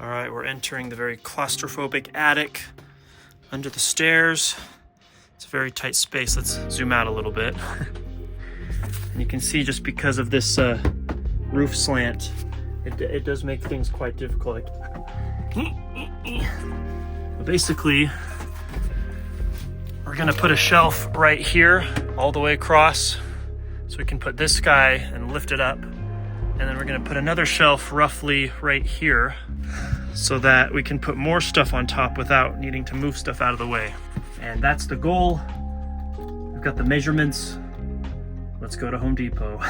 All right, we're entering the very claustrophobic attic under the stairs. It's a very tight space. Let's zoom out a little bit. And you can see just because of this roof slant, it does make things quite difficult. But basically, we're gonna put a shelf right here all the way across so we can put this guy and lift it up. And then we're gonna put another shelf roughly right here so that we can put more stuff on top without needing to move stuff out of the way. And that's the goal. We've got the measurements. Let's go to Home Depot.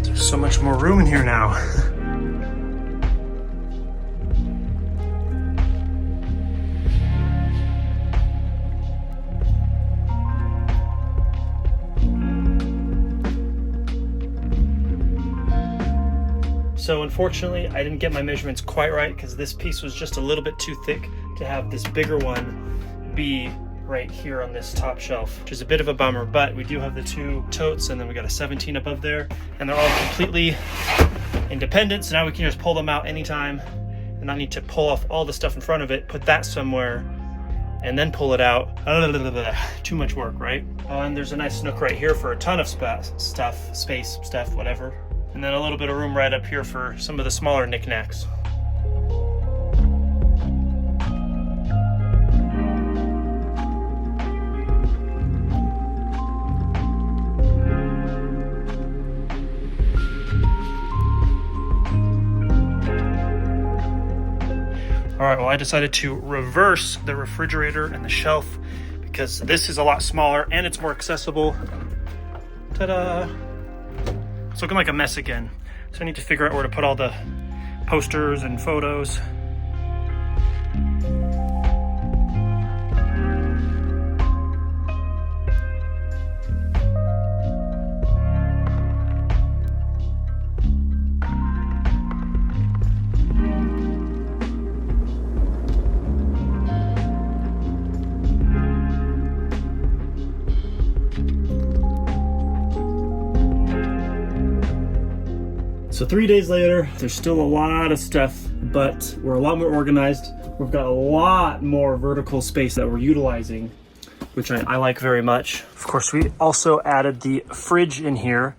There's so much more room in here now. So unfortunately, I didn't get my measurements quite right because this piece was just a little bit too thick to have this bigger one be right here on this top shelf, which is a bit of a bummer, but we do have the two totes and then we got a 17 above there and they're all completely independent. So now we can just pull them out anytime and not need to pull off all the stuff in front of it, put that somewhere and then pull it out. Too much work, right? And there's a nice nook right here for a ton of space, whatever. And then a little bit of room right up here for some of the smaller knickknacks. All right, well, I decided to reverse the refrigerator and the shelf because this is a lot smaller and it's more accessible. Ta-da! It's looking like a mess again. So I need to figure out where to put all the posters and photos. So 3 days later, there's still a lot of stuff, but we're a lot more organized. We've got a lot more vertical space that we're utilizing, which I like very much. Of course, we also added the fridge in here,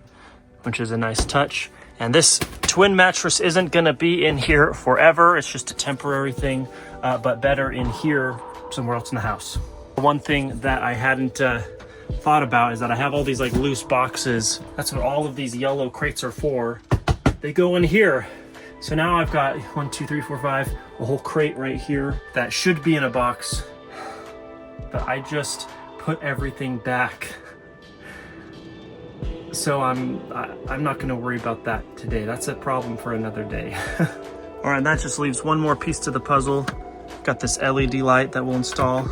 which is a nice touch. And this twin mattress isn't gonna be in here forever. It's just a temporary thing, but better in here somewhere else in the house. One thing that I hadn't thought about is that I have all these like loose boxes. That's what all of these yellow crates are for. They go in here. So now I've got 1, 2, 3, 4, 5, a whole crate right here that should be in a box, but I just put everything back. So I'm not gonna worry about that today. That's a problem for another day. All right, that just leaves one more piece to the puzzle. Got this LED light that we'll install.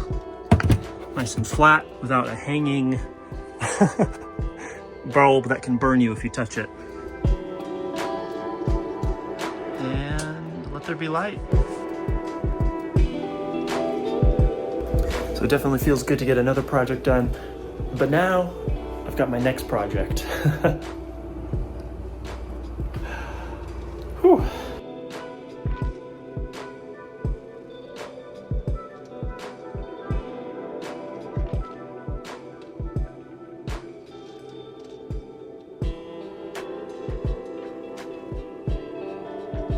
Nice and flat without a hanging bulb that can burn you if you touch it. There be light. So it definitely feels good to get another project done, but now I've got my next project. Whew.